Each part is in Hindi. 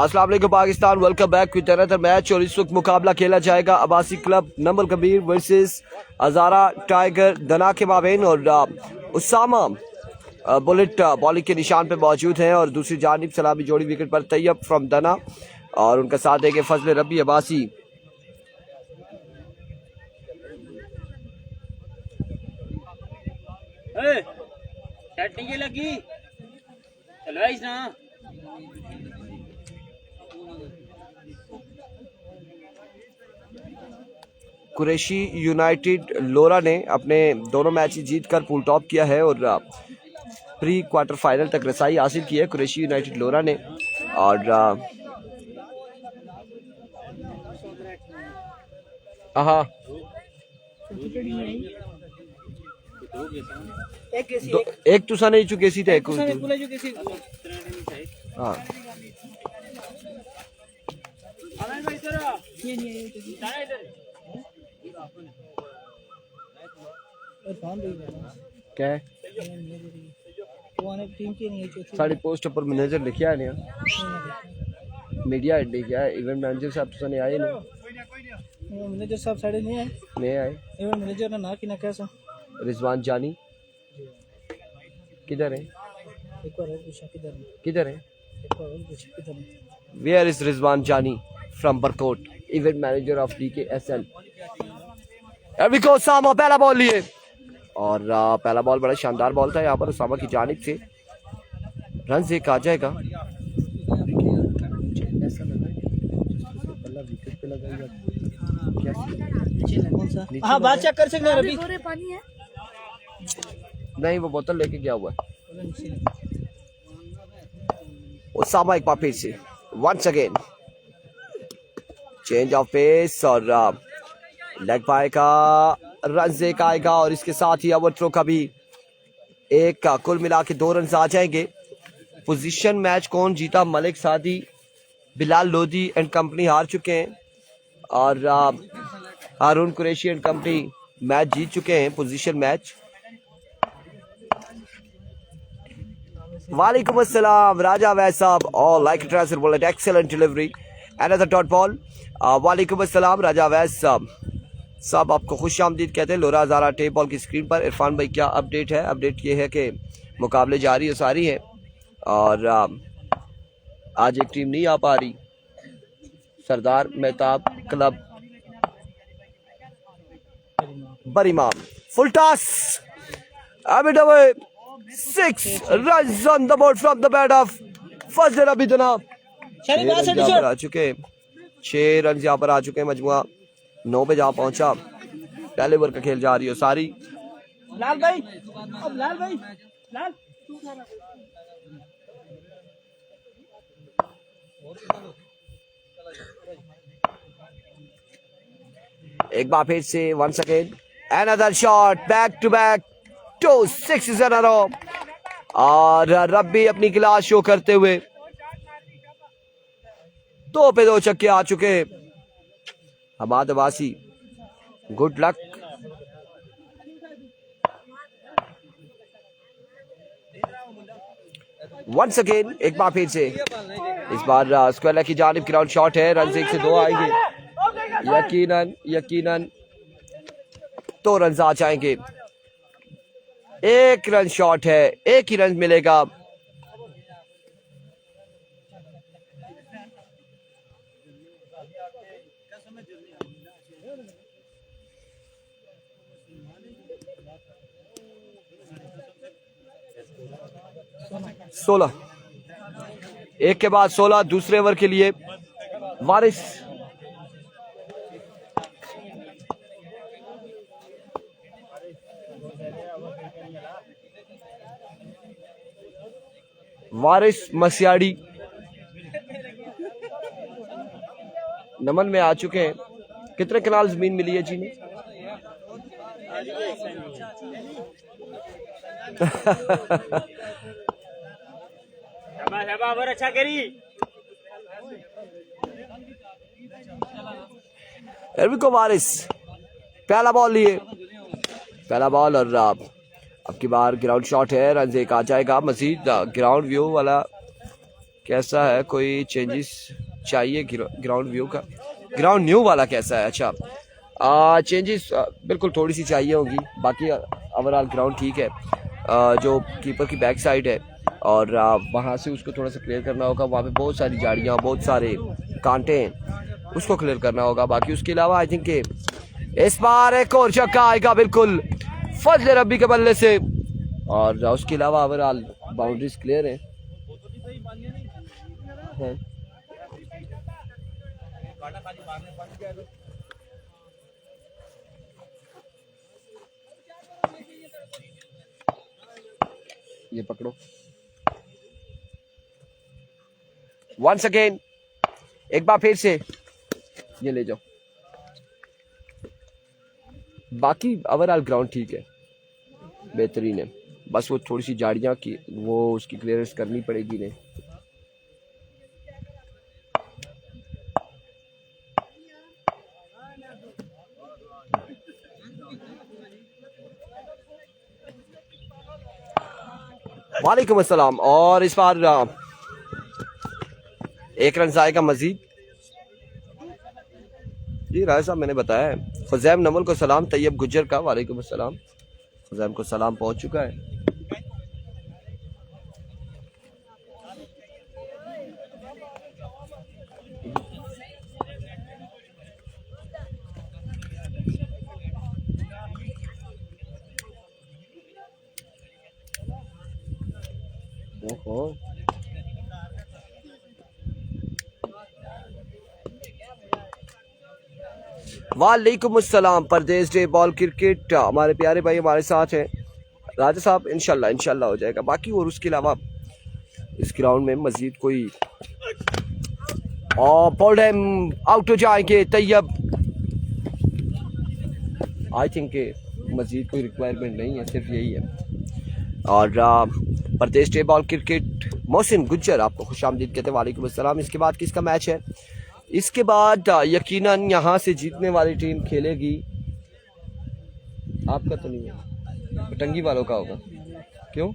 अस्सलाम वालेकुम Pakistan, welcome back with another match. और इस वक्त मुकाबला खेला जाएगा Abbasi club number Kabir versus Azara tiger दना के माबेन। और उसामा बुलेट बॉलिंग के निशान पे मौजूद हैं और दूसरी जानिब सलामी जोड़ी विकेट पर तैयब फ्रॉम दना और उनका साथ देंगे फजल रबी अब्बासी। लगी ना कुरैशी यूनाइटेड लोरा ने अपने दोनों मैच जीतकर पूल टॉप किया है और प्री क्वार्टर फाइनल तक रसाई हासिल की है कुरैशी यूनाइटेड लोरा ने। और एक तुसा नहीं चुके सी थे हाँ क्या है साड़ी पोस्ट पर मैनेजर लिखा है नहीं मीडिया हेड लिखा है इवेंट मैनेजर साहब तुसा नहीं आए नहीं मैनेजर साहब साढ़े नहीं आए इवेंट मैनेजर ने ना कि ना कैसा रिजवान जानी किधर है एक बार और पूछा किधर है एक बार और पूछा किधर है वेयर इज रिजवान जानी from Barkot event manager of DKSL। एविको सामा पहला बॉल लिए और पहला बॉल बड़ा शानदार बॉल था यहाँ पर उसामा की जानिब से। रन से आ जाएगा हाँ बात चेक कर सकते हैं अभी नहीं वो बोतल लेके गया हुआ है। उसामा एक बार फिर से once again change of pace और लेग पाएगा रन से आएगा और इसके साथ ही ओवर थ्रो का भी एक का कुल मिला के 2 रन आ जाएंगे। पोजीशन मैच कौन जीता मलिक सादी बिलाल लोधी एंड कंपनी हार चुके हैं और हारून कुरैशी एंड कंपनी मैच जीत चुके हैं पोजीशन मैच। वालेकुम अस्सलाम राजा वैस साहब और like transfer bullet excellent delivery another dot ball. वालेकुम अस्सलाम राजा वैस साहब आपको खुश आमदीद कहते हैं। लोरा हज़ारा टेप बॉल की स्क्रीन पर इरफान भाई क्या अपडेट है? अपडेट ये है कि मुकाबले जारी और सारी है और आज एक टीम नहीं आ पा रही। सरदार मेहताब क्लब बरीमाम full toss 6 runs on the board from the bat of Fazal Rabi दना। 6 आ चुके 6 रन यहाँ पर आ चुके हैं। मजमुआ 9 पे जहाँ पहुंचा पहले ओवर का खेल जा रही हो सारी। लाल भाई अब लाल भाई लाल एक बार फिर से once again another shot back to back 2 6s in a row और रब्बी अपनी क्लास शो करते हुए 2 पे 2 छक्के आ चुके। Hammad Abbasi good luck. Once again एक बार फिर से इस बार स्क्वायर की जानिब ग्राउंड शॉट है। रन 1 से 2 आएंगे यकीनन 2 रन आ जाएंगे। 1 रन शॉट है 1 ही रन मिलेगा। सोलह एक के बाद 16 दूसरे ओवर के लिए वारिस मसियाड़ी नमन में आ चुके हैं। कितने कनाल जमीन मिली है जी ने? अच्छा करी एरविको वारिस पहला बॉल लिए पहला बॉल और अब की बार ग्राउंड शॉट है। रन 1 आ जाएगा। मजीद ग्राउंड व्यू वाला कैसा है, कोई चेंजेस चाहिए ग्राउंड व्यू का? ग्राउंड न्यू वाला कैसा है? अच्छा, चेंजेस बिल्कुल थोड़ी सी चाहिए होगी, बाकी ओवरऑल ग्राउंड ठीक है। जो कीपर की बैक साइड है और वहाँ से उसको थोड़ा सा क्लियर करना होगा, वहाँ पे बहुत सारी झाड़ियाँ, बहुत सारे कांटे हैं, उसको क्लियर करना होगा। बाकी उसके अलावा आई थिंक इस बार एक और छक्का आएगा बिल्कुल फजल रब्बी के बल्ले से, और उसके अलावा ओवरऑल बाउंड्रीज क्लियर हैं। ये पकड़ो वंस अगेन, एक बार फिर से ये ले जाओ। बाकी ओवरऑल ग्राउंड ठीक है, बेहतरीन है, बस वो थोड़ी सी झाड़ियाँ की वो उसकी क्लियरेंस करनी पड़ेगी ने। वालेकुम अस्सलाम, और इस बार एक रन आएगा मजीद। जी राय साहब मैंने बताया है। फजैम नमल को सलाम, तैयब गुज्जर का वालेकुम अस्सलाम, फजैम को सलाम पहुंच चुका है। ओहो, वालेकुम अस्सलाम। परदेश डे बॉल क्रिकेट, हमारे प्यारे भाई हमारे साथ हैं राजा साहब, इंशाल्लाह इंशाल्लाह हो जाएगा। बाकी और उसके अलावा इस ग्राउंड में मजीद कोई पोल्डम आउट हो जाएंगे तैयब, आई थिंक मजीद कोई रिक्वायरमेंट नहीं है, सिर्फ यही है। और परदेश day ball cricket Mohsin Gujjar आपको खुशामदीद कहते हैं, वालेकुम अस्सलाम। इसके बाद किसका मैच है? इसके बाद यकीनन यहाँ से जीतने वाली टीम खेलेगी, आपका तो नहीं है, पटंगी वालों का होगा। क्यों?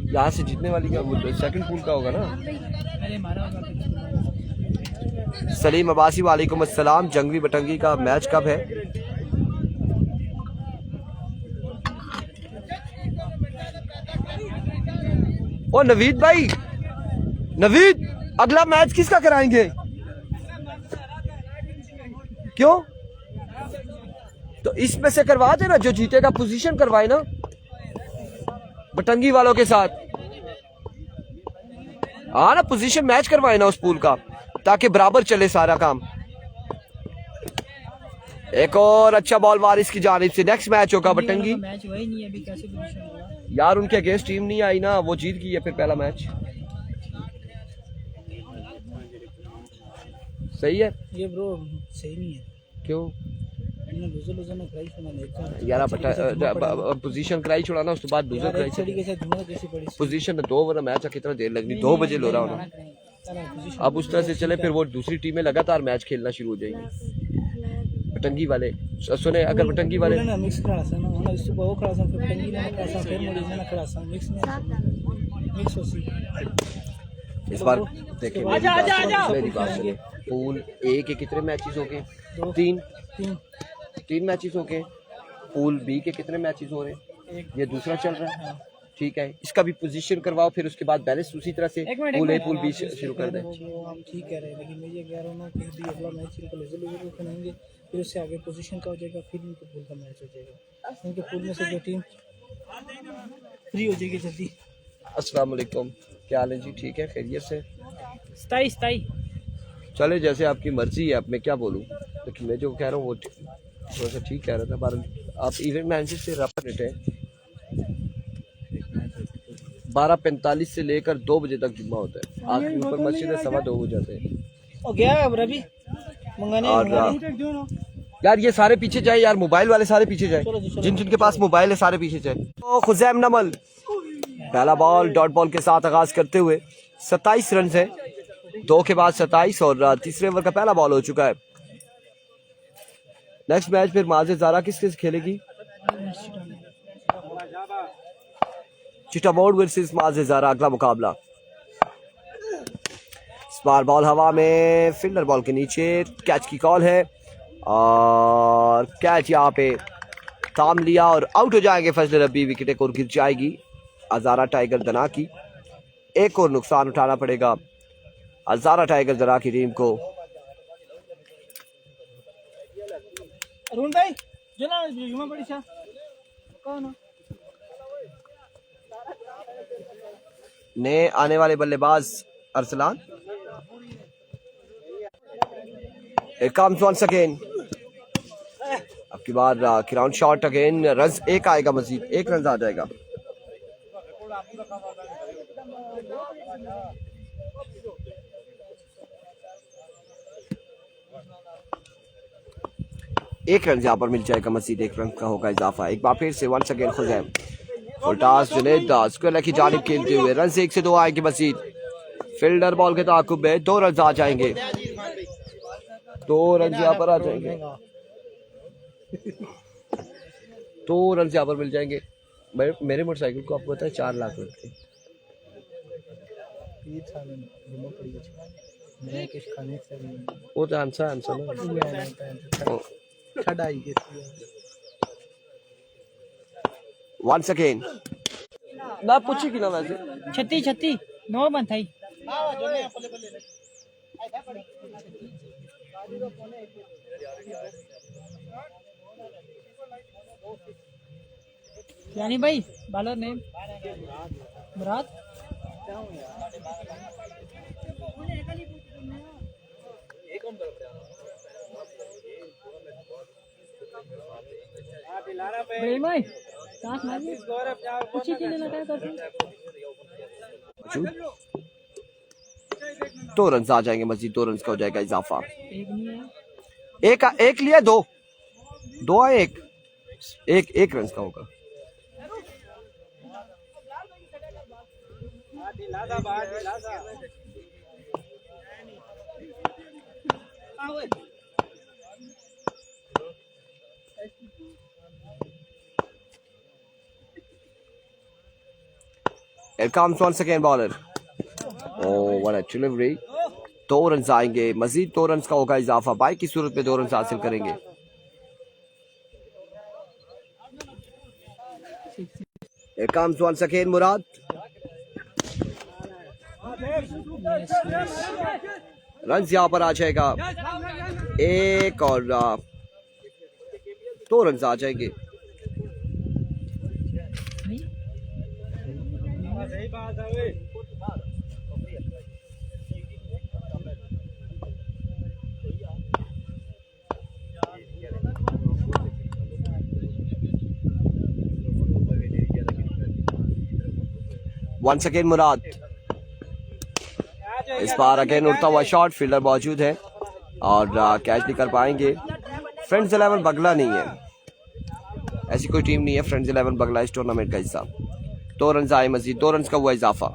यहाँ से जीतने वाली का सेकंड पूल का होगा ना। सलीम अब्बासी वालेकुम अस्सलाम। जंगवी बटंगी का मैच कब है? ओ नवीद भाई, नवीद अगला मैच किसका कराएंगे? क्यों? तो इसमें से करवा देना, जो जीतेगा पोजीशन करवाए ना बटंगी वालों के साथ। हाँ ना, पोजीशन मैच करवाए ना उस पूल का, ताकि बराबर चले सारा काम। एक और अच्छा बॉल वारिस की जानिब से। नेक्स्ट मैच होगा बटंगी। मैच वही नहीं है अभी, कैसे पोजीशन होगा यार, उनके अगेंस्ट टीम नहीं आई ना, वो जीत गई है फिर पहला मैच। सही है ये ब्रो, सही नहीं है। क्यों यार पोजीशन कराई छोड़ाना, उसके बाद दूसरा कराई पोजीशन 2 वरना मैच कितना देर लगनी, 2 बजे लो रहा होना। अब उस तरह से चले फिर वो दूसरी टीमें लगातार मैच खेलना शुरू हो जाएंगी। बटंगी वाले सुने, अगर बटंगी वाले इस बार देखिए मेरी बात सुनिए, पूल ए के कितने मैचेस हो गए? 3 मैचेस हो गए। पूल बी के कितने मैचेस हो रहे हैं? ये दूसरा चल रहा है, ठीक है। इसका भी पोजीशन करवाओ, फिर उसके बाद बैलेंस उसी तरह से पूल ए पूल बी शुरू कर दें। हम ठीक कह रहे हैं, लेकिन मैं ये कह रहा हूँ ना कि भी अगला मैच इनको लूजर खेलेंगे, फिर उससे आगे पोजीशन का हो जाएगा, फिर इनके पूल का मैच हो जाएगा। इनके पूल में से जो टीम फ्री हो जाएगी जल्दी। अस्सलाम वालेकुम, क्या हाल है जी? ठीक है, खैरियत से? 27 चले जैसे आपकी मर्जी है, अब मैं क्या बोलूँ, लेकिन मैं जो कह रहा हूँ वो थोड़ा सा ठीक कह रहा था। बार आप इवेंट मैनेजर से रफा रेट है 12:45 से लेकर 2 बजे तक जुम्मा होता है। आखिरी ऊपर मस्जिद है 2:15 हो जाते हैं। और गया अब रवि मंगाने यार ये सारे पीछे जाए यार, मोबाइल वाले सारे पीछे जाए, जिन जिनके पास मोबाइल है सारे पीछे जाए। तो खुजैम नमल पहला बॉल डॉट बॉल के साथ आगाज करते हुए 27 रन है, 2 के बाद 27, और तीसरे ओवर का पहला बॉल हो चुका है। नेक्स्ट मैच फिर माजे ज़ारा किसके खेलेगी? चिटामोड वर्सेस माज़ ज़ारा अगला मुकाबला। स्पार बॉल हवा में, फील्डर बॉल के नीचे, कैच की कॉल है और कैच यहाँ पे थाम लिया और आउट हो जाएंगे फजल रब्बी। विकेट एक और गिर जाएगी हज़ारा टाइगर दना की। एक और नुकसान उठाना पड़ेगा हज़ारा टाइगर दना की टीम को। अरुण भाई जना जुमा बड़ी सा कौन ने आने वाले बल्लेबाज Arsalan. It comes once again. अब की बार ग्राउंड शॉट अगेन, रन एक आएगा, मजीद एक रन आ जाएगा। एक रन यहाँ पर मिल जाएगा, मजीद एक रन का होगा इजाफा। एक बार फिर से वंस अगेन खुजैम फुलटास जुनैद स्क्वायर की जानिब खेलते हुए रन से 1 से 2 आएंगे मजीद। फील्डर बॉल के ताकुब में 2 रन आ जाएंगे, 2 रन यहाँ पर आ जाएंगे, 2 रन यहाँ पर मिल जाएंगे। मेरे मोटरसाइकिल को आपको पता है 4 लाख रुपए वो तो आंसर ना वंस अगेन ना पूछी कि ना वैसे 36 9 बन थाई यानी भाई बॉलर नेम मुराद भाई सांस मार कुछ ही चलने लगा कर 2 रन आ जाएंगे मजीद, 2 रन का हो जाएगा इजाफा। एक लिया, 2 आए, एक रन का होगा। Here comes once again bowler. Oh, what a delivery. 2 run आएंगे, मजीद 2 रन का होगा इजाफा। बाई की सूरत में 2 रन हासिल करेंगे। Here comes once again Murad. Run यहाँ पर आ जाएगा, एक और 2 रन आ जाएंगे। वंस अगेन मुराद, इस बार अगेन उड़ता हुआ शॉट, फील्डर मौजूद है और कैच नहीं कर पाएंगे। फ्रेंड्स 11 बगला नहीं है, ऐसी कोई टीम नहीं है फ्रेंड्स 11 बगला इस टूर्नामेंट का हिस्सा। 2 रन आए मजीद, 2 रन का हुआ इजाफा।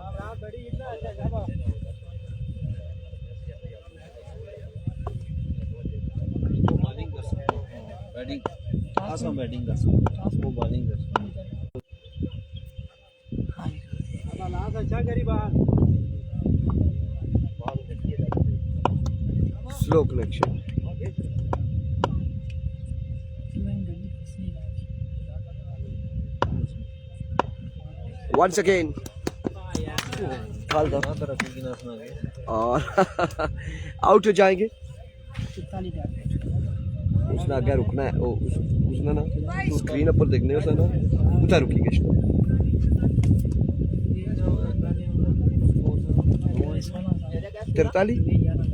Slow connection. Once again और आउट हो जाएंगे। उसने आगे रुकना है, उसने ना स्क्रीन पर देखने होता ना उधर रुकी।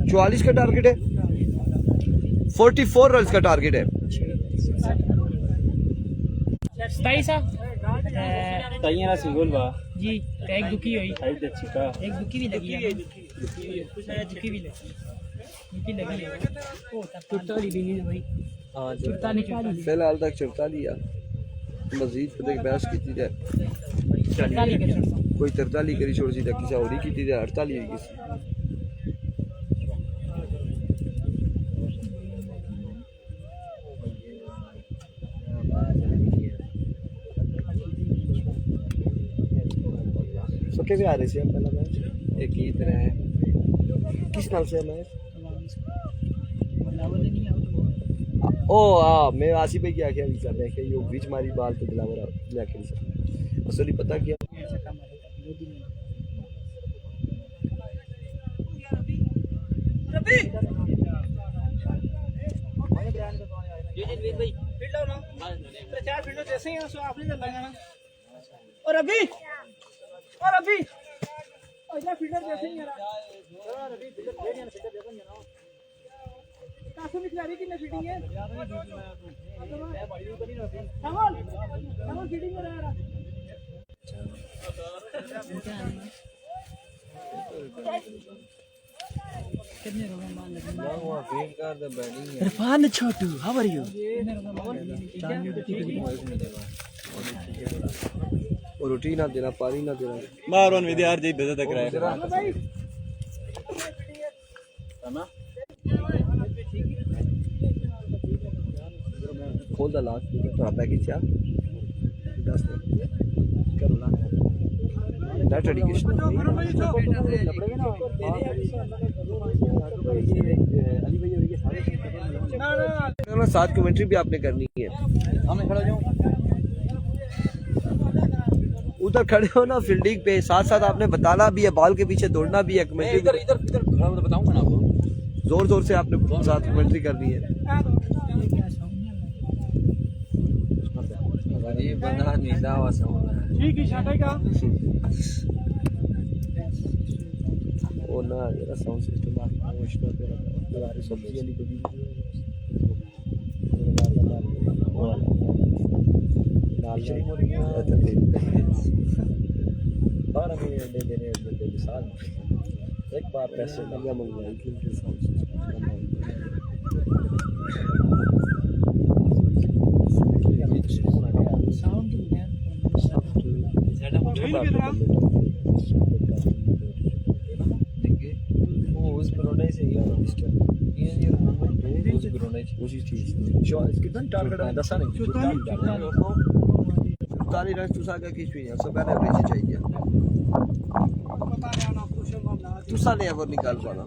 44 का टारगेट है, 44 रन का टारगेट है। 27 सिंगल बा जी, एक दुखी हुई, एक दुखी भी लगी है, दुखी भी लगी है। ओ 44 भी नहीं भाई, हां 44 फिलहाल तक 44 या मजीद पे बहस की जाए, 44 कोई 43 करी छोड़ सी किसी और ही की जाए, 48 किसी। पक्के भी आ रहे थे पहला मैच एक ही तरह है किस नाम से है मैच ओ हाँ मैं आसिफ भाई की आंखें भी कर रहे हैं यो बीच मारी बाल तो दिलावर मैं आखिर से असली पता क्या चार फील्डर जैसे ही सो आपने कर लगाना और अभी अगला फील्डर जैसे ही यार अभी फील्डर दे दिया फील्डर देखो ना कासो में खिलाड़ी की फील्डिंग है कमल फील्डिंग कर रहा है कितने रन मान लगे इरफान छोटू हाउ आर यू और रोटी ना देना पानी ना देना मारवन विद्यार जी भेजा तक रहे खोल द लास्ट थोड़ा पैकेज क्या 10 करो ना दैट एडिकेशन साथ कमेंट्री भी आपने करनी है उधर खड़े हो ना फील्डिंग पे साथ साथ आपने बताना भी है बॉल के पीछे दौड़ना भी है कमेंट्री इधर बताऊंगा ना आपको जोर जोर से आपने साथ कमेंट्री करनी है बंदा नींदा हुआ ठीक है छाटेगा वो ना जरा साउंड सिस्टम मुश्किल पे दोबारा सब्जी वाली को भी दाल बारह महीने दे देने बंदे के साथ एक बार पैसे लगा मंगवाई क्योंकि साउंड ताली रन तुसा का किस भी सब पहले एवरेज चाहिए तुसा ने एवर निकाल पाना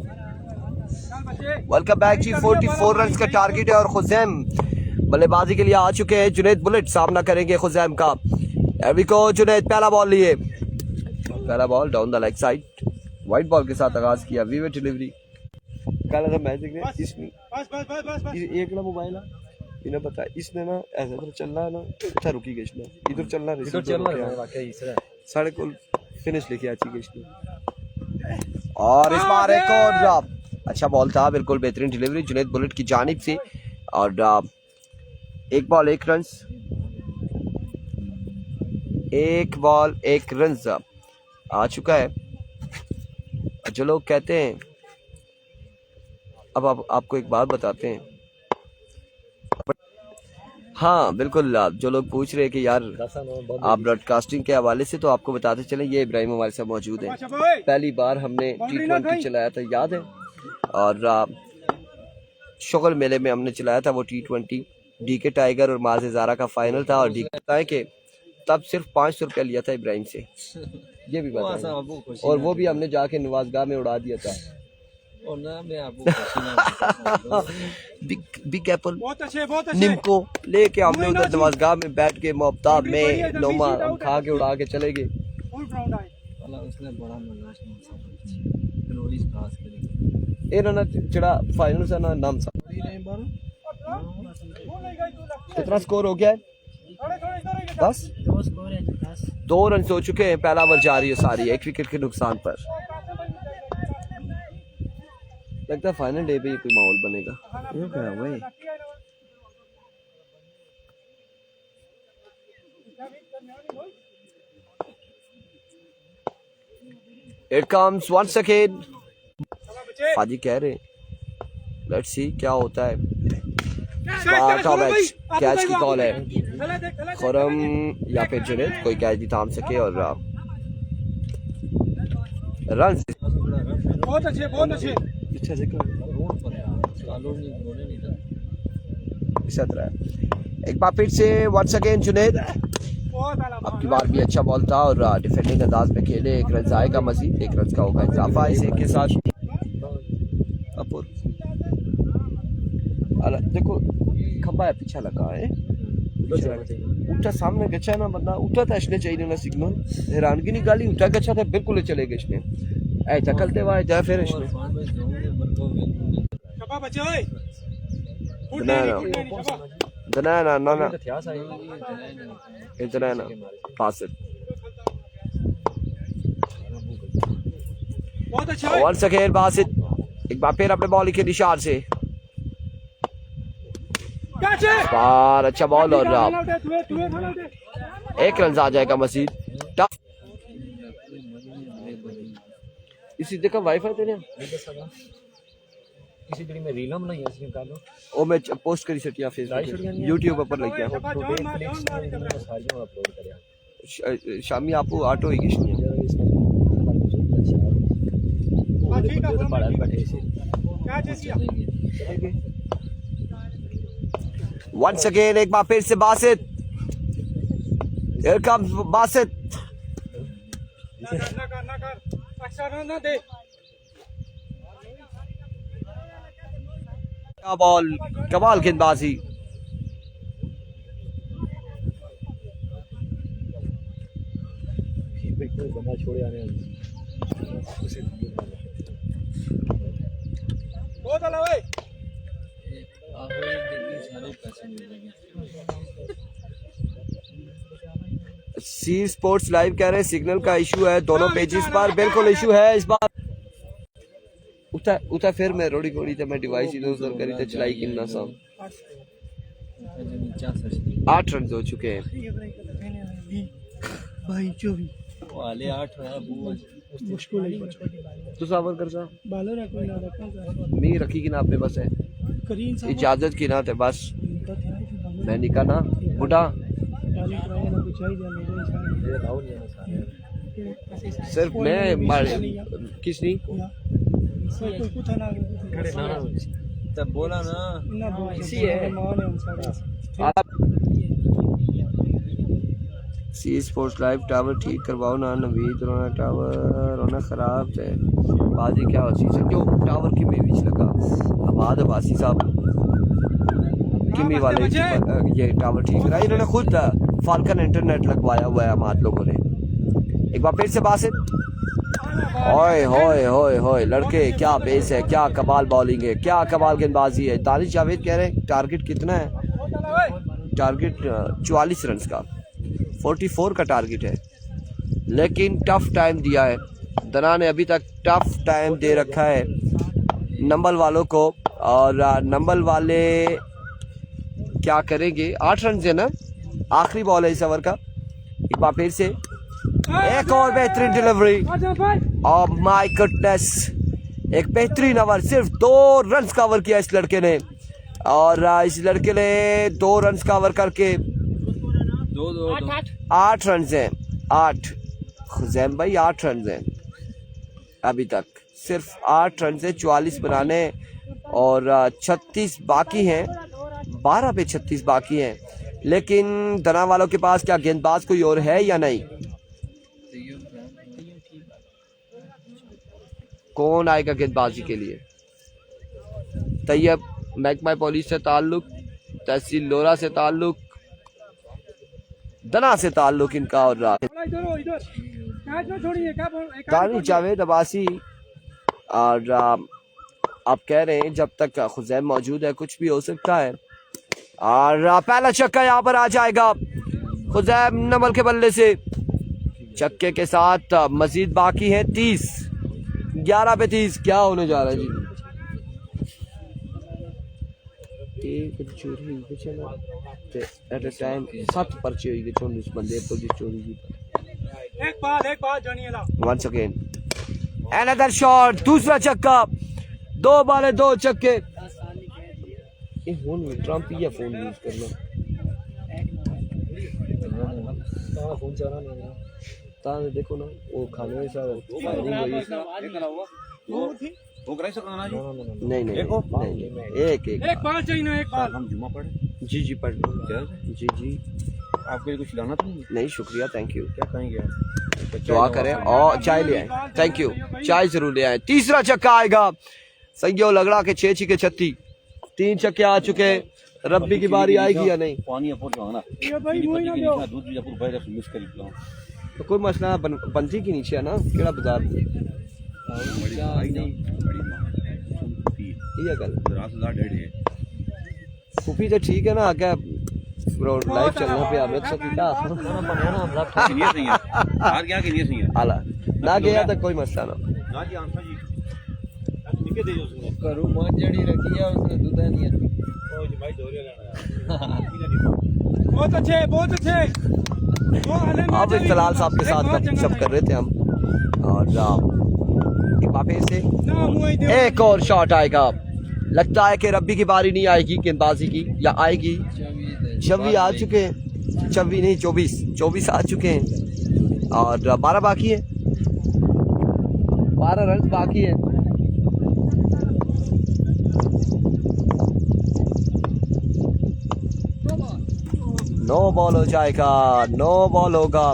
वेलकम बैक जी 44 रन का टारगेट है और खुजैम बल्लेबाजी के लिए आ चुके हैं जुनैद बुलेट सामना करेंगे खुजैम का एविको जुनैद पहला बॉल लिए पहला ball down the leg side white ball के साथ आगाज किया वीवे डिलीवरी कल का मैच देखने इसमें एक ना मोबाइल है इन्हें पता है इसने ना ऐसा इधर चलना है ना अच्छा रुकी गई इसने इधर चलना साढ़े को फिनिश लेके आती गई इसने और इस बार एक और ड्रॉप अच्छा बॉल था बिल्कुल बेहतरीन डिलीवरी जुनैद बुलेट की जानिब से और एक बॉल एक रन आ चुका है जो लोग कहते हैं अब आपको एक बात बताते हैं हाँ बिल्कुल जो लोग पूछ रहे हैं कि यार आप ब्रॉडकास्टिंग के हवाले से तो आपको बताते चले ये इब्राहिम हमारे साथ मौजूद है पहली बार हमने T20 चलाया था याद है और शुगर मेले में हमने चलाया था वो T20 डीके टाइगर और माज़े ज़ारा का फाइनल था और डीके बताएं कि तब सिर्फ 500 रुपया लिया था इब्राहिम से ये भी बताएं और वो भी हमने जाके नवाजगाह में उड़ा दिया था और ना मैं आपको बिग एप्पल निम्को लेके हमने उधर नवाजगाह में बैठ के मोहब्बत में नोमा हम खा के उड़ा के चले गए उसने बड़ा मजा ना चढ़ा फाइनल सा ना नाम सा कितना स्कोर हो गया है 10 2 रन हो चुके हैं पहला ओवर जारी है सारी एक विकेट के नुकसान पर लगता है फाइनल डे पे ये कोई माहौल बनेगा ये क्या है भाई इट कम्स वंस अगेन हाजी कह रहे लेट्स सी क्या होता है कैच की कॉल है खुरम या फिर जुनैद कोई कैच भी थाम सके और रन बहुत अच्छे एक बार फिर से वंस अगेन जुनैद अब की बार भी अच्छा बॉल था और डिफेंडिंग अंदाज में खेले। एक रन आएगा मजीद, एक रन का होगा इजाफा इस एक के साथ। अपुर देखो खंबा है पीछा लगा है, उठा सामने गच्छा ना बंदा उठा था इसने चाहिए ना सिग्नल हैरानगी नहीं गाली उठा गच्छा था बिल्कुल चले गए इसने ऐ चकलते हुए जा फिर इसने ना ना इतना ना पास वंस अगेन बासित एक बार फिर अपने बॉल के निशान से बार अच्छा बॉल और एक रन आ जाएगा मजीद। टफ इसी देखा वाईफाई तेरे किसी दिन में रील बनाई इसने कालो ओ मैं पोस्ट करी सटिया फेसबुक यूट्यूब पर लग गया टुडे फ्लिक्स ने सारियों अपलोड करया शामी आपको ऑटो ही किसने वंस अगेन एक बार फिर से Basit here comes Basit ball कमाल गेंदबाजी बंदा छोड़े आने सी स्पोर्ट्स लाइव कह रहे हैं सिग्नल का इशू है दोनों पेजेस पर, बिल्कुल इशू है इस बार। उठा उठा फिर मैं रोड़ी गोड़ी तो मैं डिवाइस इधर उधर करी तो चलाई किन्ना सा 8 रन हो चुके हैं भाई 24 वाले 8 है वो मुश्किल है तो सावर कर सा बालर है कोई ना रखा मैं रखी कि ना अपने बस है करीन साहब इजाजत की ना थे बस मैं निका ना बुढ़ा डाली कराया ना कुछ चाहिए मेरे ये राहुल ने सिर्फ मैं मारे किसनी सर कोई कुछ ना खड़े ना तब बोला ना ना इसी है मान है सारा सी स्पोर्ट्स लाइव टावर ठीक करवाओ ना नवीद रोना टावर रोना खराब है बाजी क्या हो चीज जो टावर की में बीच लगा आबाद अब्बासी साहब किमी वाले ये टावर ठीक कराया इन्होंने खुद फाल्कन इंटरनेट लगवाया हुआ है हमारे लोगों ने। एक बार फिर से बासित ओए होए होए होए लड़के क्या बेस है, क्या कमाल बॉलिंग है, क्या कमाल गेंदबाजी है। दानिश जावेद कह रहे हैं टारगेट कितना है, टारगेट 44 रन का 44 का टारगेट है, लेकिन टफ टाइम दिया है दना ने, अभी तक टफ टाइम दे रखा है नंबल वालों को। और नंबल वाले क्या करेंगे, 8 रन है ना, आखिरी बॉल है इस ओवर का। एक बार फिर से एक और बेहतरीन डिलीवरी और माय गुडनेस, एक बेहतरीन ओवर, सिर्फ 2 रन का ओवर किया इस लड़के ने। और इस लड़के ने 2 रन का ओवर करके 8 रन हैं, 8 खुजैम भाई 8 रन हैं अभी तक, सिर्फ 8 रन से 44 बनाने और 36 बाकी हैं, 12 पे 36 बाकी हैं। लेकिन दना वालों के पास क्या गेंदबाज कोई और है या नहीं, कौन आएगा गेंदबाजी के लिए? तैयब महकमा पुलिस से ताल्लुक, तहसील लोरा से ताल्लुक, दना से ताल्लुक इनका। और दानिश जावेद अब्बासी और आप कह रहे हैं जब तक खुजैम मौजूद है कुछ भी हो सकता है। और पहला छक्का यहाँ पर आ जाएगा खुजैम नमल के बल्ले से, छक्के के साथ मजीद बाकी है 30, 11 पे 30। क्या होने जा रहा है जी, एक चोरी एट अ टाइम 7 पर्चे हुई गए छोड़ उस बंदे पुलिस चोरी की। एक बार जानिएला वंस अगेन अनदर शॉट, दूसरा छक्का, 2 बाले 2 छक्के। ये फोन में ट्रम्प ही फोन यूज करना फोन चला नहीं ताने देखो ना वो खाने में सारा फायरिंग हुई वो कराई सकना ना जी, नहीं नहीं नहीं एक बार चाहिए ना, एक बार हम जुमा पढ़े जी पढ़ जी आपके लिए कुछ लाना तो नहीं? नहीं शुक्रिया, थैंक यू। क्या कहेंगे आप? दुआ करें और चाय ले आए, थैंक यू, चाय जरूर ले आए। तीसरा चक्का आएगा, संयो लगड़ा के 6 छिके 36, 3 चक्के आ चुके। रब्बी की बारी आएगी या नहीं? पानी अपोर्ट मांगना दूध भी अपोर्ट भाई मिस कर पिलाऊं तो कोई मसला बनती की नीचे है ना, केड़ा बाजार ये गल फूफी तो ठीक है ना, आगे लाइव चलना पे आमिर से कीता यार क्या की नहीं है आला ना गया तो कोई मसला ना। ना जी आंसर जी निके दे जो करू मां जड़ी रखी है उसने दूध नहीं है। ओ जी भाई दोरे लेना बहुत अच्छे बहुत अच्छे। आप इस्तलाल साहब के साथ गपशप कर रहे थे हम, और एक बार से एक और शॉट आएगा। लगता है कि रब्बी की बारी नहीं आएगी गेंदबाजी की, या आएगी। 26 आ चुके हैं, 26 नहीं 24 आ चुके हैं और 12 बाकी है, 12 रन बाकी है। नो बॉल हो जाएगा, नो बॉल होगा।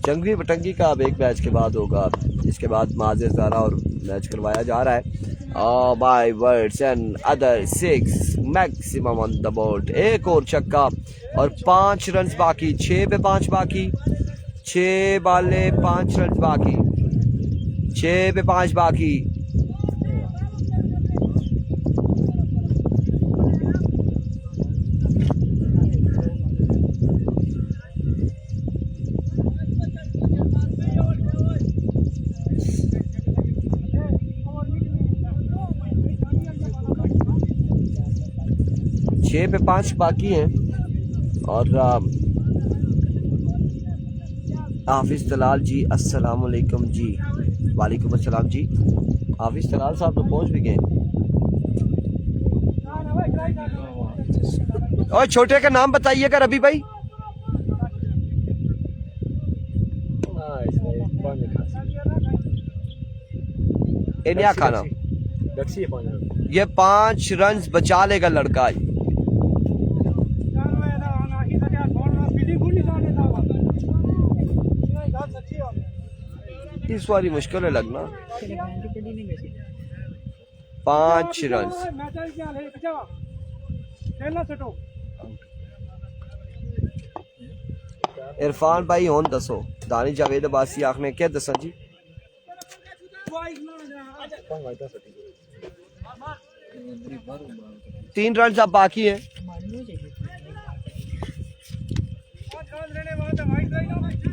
जंगली बटंगी का अब एक मैच के बाद होगा, इसके बाद माज़े ज़ारा और मैच करवाया जा रहा है। By words and other 6 maximum on the board. एक और छक्का और 5 रन बाकी, 6 पे 5 बाकी, 6 बाले 5 रन बाकी, 6 पे 5 बाकी। छः पे 5 बाकी हैं। और हाफिज़ तलाल जी अस्सलाम वालेकुम जी। वालेकुम अस्सलाम जी। हाफिज़ तलाल साहब तो पहुंच भी गए। और छोटे का नाम बताइएगा रबी भाई। इन्या खाना ये 5 रन बचा लेगा लड़का। इस बारी मुश्किल है लगना। 5 रन। इरफान भाई होन दसो, दानी जावेद अब्बासी आखने क्या दसा जी। 3 रन अब बाकी है।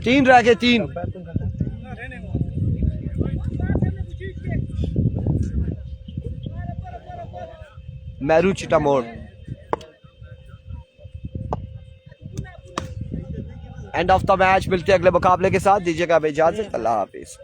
3 रह गए, 3। मैरू चिटामोड़। End of the match. मिलते हैं अगले मुकाबले के साथ, दीजिएगा इजाजत, अल्लाह हाफिज।